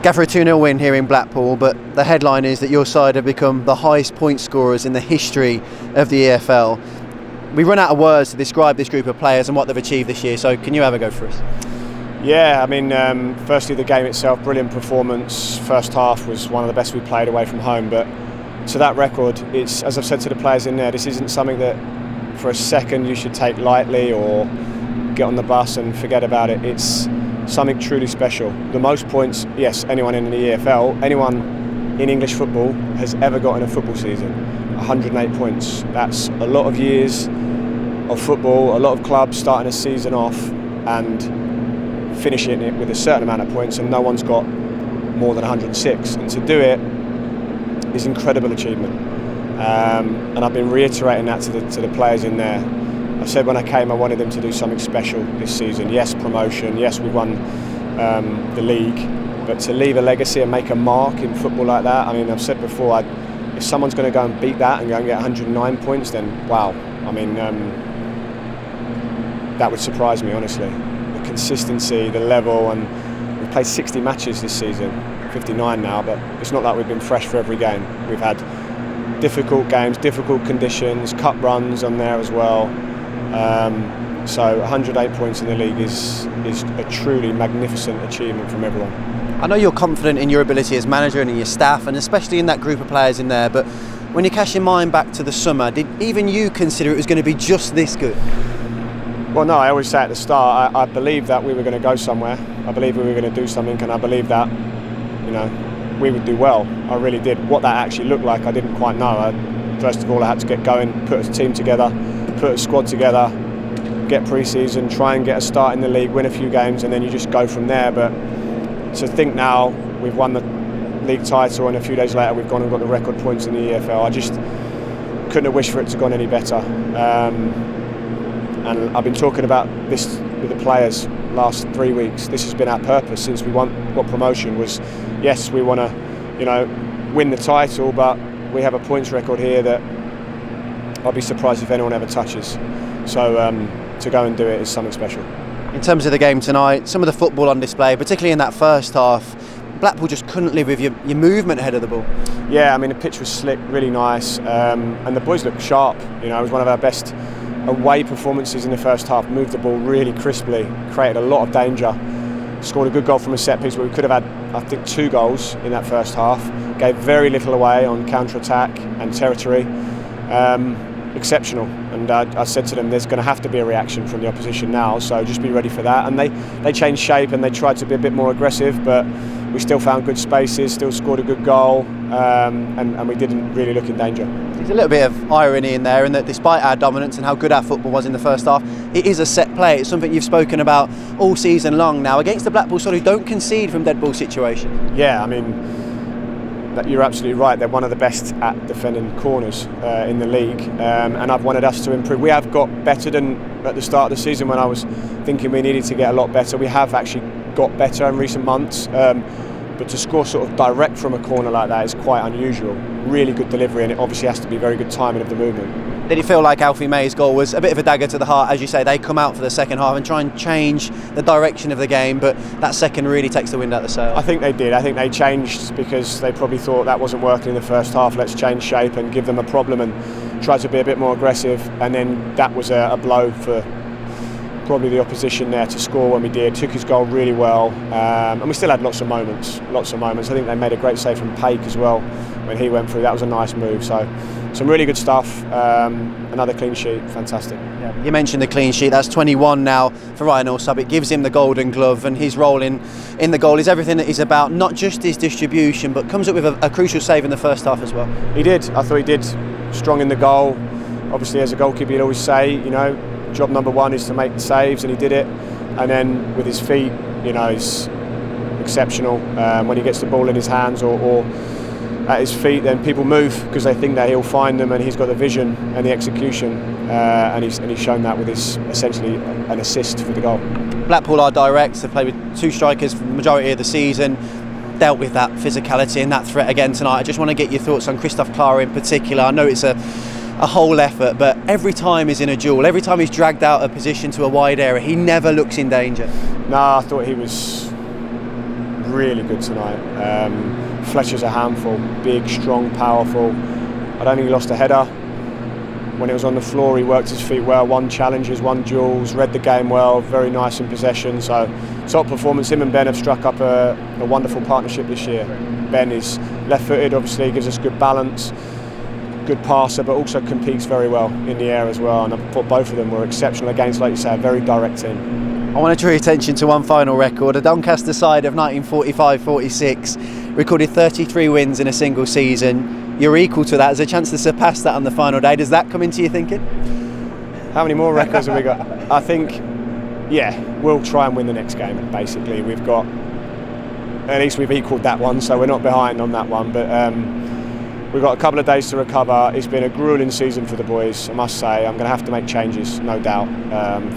Gaffer, a 2-0 win here in Blackpool, but the headline is that your side have become the highest point scorers in the history of the EFL. We run out of words to describe this group of players and what they've achieved this year, so can you have a go for us? Yeah, I mean, firstly the game itself, brilliant performance. First half was one of the best we played away from home, but to that record, it's, as I've said to the players in there, this isn't something that for a second you should take lightly or get on the bus and forget about it. It's something truly special. The most points, yes, anyone in the EFL, anyone in English football has ever got in a football season. 108 points. That's a lot of years of football, a lot of clubs starting a season off and finishing it with a certain amount of points, and no one's got more than 106. And to do it is incredible achievement. And I've been reiterating that to the players in there. I said when I came I wanted them to do something special this season. Yes, promotion, yes, we won the league, but to leave a legacy and make a mark in football like that, I mean, I've said before, if someone's going to go and beat that and go and get 109 points, then wow, I mean, that would surprise me, honestly. The consistency, the level, and we've played 60 matches this season, 59 now, but it's not like we've been fresh for every game. We've had difficult games, difficult conditions, cup runs on there as well. So 108 points in the league is a truly magnificent achievement from everyone. I know you're confident in your ability as manager and in your staff, and especially in that group of players in there, but when you cast your mind back to the summer, did even you consider it was going to be just this good? Well, no, I always say at the start, I believed that we were going to go somewhere. I believed we were going to do something, and I believed that, you know, we would do well. I really did. What that actually looked like, I didn't quite know. First of all, I had to get going, put a team together, put a squad together, get pre-season, try and get a start in the league, win a few games, and then you just go from there. But to think now we've won the league title and a few days later we've gone and got the record points in the EFL, I just couldn't have wished for it to have gone any better. And I've been talking about this with the players last 3 weeks. This has been our purpose since we got promotion. Was yes, we want to, you know, win the title, but we have a points record here that I'd be surprised if anyone ever touches. So to go and do it is something special. In terms of the game tonight, some of the football on display, particularly in that first half, Blackpool just couldn't live with your movement ahead of the ball. Yeah, I mean, the pitch was slick, really nice, and the boys looked sharp. You know, it was one of our best away performances in the first half. Moved the ball really crisply, created a lot of danger, scored a good goal from a set piece, but we could have had, I think, 2 goals in that first half. Gave very little away on counter-attack and territory. Exceptional, and I said to them there's going to have to be a reaction from the opposition now, so just be ready for that. And they changed shape and they tried to be a bit more aggressive, but we still found good spaces, still scored a good goal, and we didn't really look in danger. There's a little bit of irony in there, in that despite our dominance and how good our football was in the first half, it is a set play. It's something you've spoken about all season long now against the Blackpool side, who don't concede from dead ball situation. Yeah, I mean, you're absolutely right. They're one of the best at defending corners in the league, and I've wanted us to improve. We have got better than at the start of the season when I was thinking we needed to get a lot better. We have actually got better in recent months, but to score sort of direct from a corner like that is quite unusual. Really good delivery, and it obviously has to be very good timing of the movement. Did it feel like Alfie May's goal was a bit of a dagger to the heart? As you say, they come out for the second half and try and change the direction of the game, but that second really takes the wind out of the sail. I think they did. I think they changed because they probably thought that wasn't working in the first half. Let's change shape and give them a problem and try to be a bit more aggressive. And then that was a blow for probably the opposition there to score when we did. Took his goal really well, and we still had lots of moments. I think they made a great save from Paik as well when he went through. That was a nice move. So some really good stuff. Another clean sheet, fantastic. Yeah. You mentioned the clean sheet. That's 21 now for Ryan Allsop. It gives him the Golden Glove, and his role in the goal is everything that he's about. Not just his distribution, but comes up with a crucial save in the first half as well. He did. I thought he did strong in the goal. Obviously, as a goalkeeper, you'd always say, you know, job number one is to make the saves, and he did it. And then with his feet, you know, he's exceptional. When he gets the ball in his hands or at his feet, then people move because they think that he'll find them, and he's got the vision and the execution, and he's shown that with his essentially an assist for the goal. Blackpool are direct. They've played with 2 strikers for the majority of the season. Dealt with that physicality and that threat again tonight. I just want to get your thoughts on Christoph Klara in particular. I know it's a whole effort, but every time he's in a duel, every time he's dragged out a position to a wide area, he never looks in danger. No, I thought he was really good tonight. Fletcher's a handful, big, strong, powerful. I don't think he lost a header. When it was on the floor, he worked his feet well, won challenges, won duels, read the game well, very nice in possession. So top performance. Him and Ben have struck up a wonderful partnership this year. Ben is left-footed, obviously, gives us good balance, good passer, but also competes very well in the air as well. And I thought both of them were exceptional against, like you say, a very direct team. I want to draw your attention to one final record. A Doncaster side of 1945-46 recorded 33 wins in a single season. You're equal to that. There's a chance to surpass that on the final day. Does that come into your thinking? How many more records have we got? I think, yeah, we'll try and win the next game, basically. We've got, at least we've equalled that one, so we're not behind on that one. But we've got a couple of days to recover. It's been a gruelling season for the boys, I must say. I'm going to have to make changes, no doubt,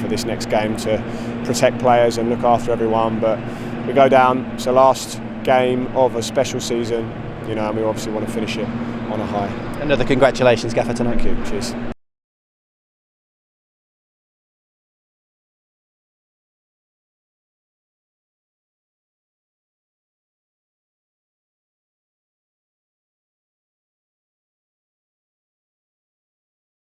for this next game to protect players and look after everyone. But we go down. It's the last game of a special season, and we obviously want to finish it on a high. Another congratulations, Gaffer, tonight. Thank you. Cheers.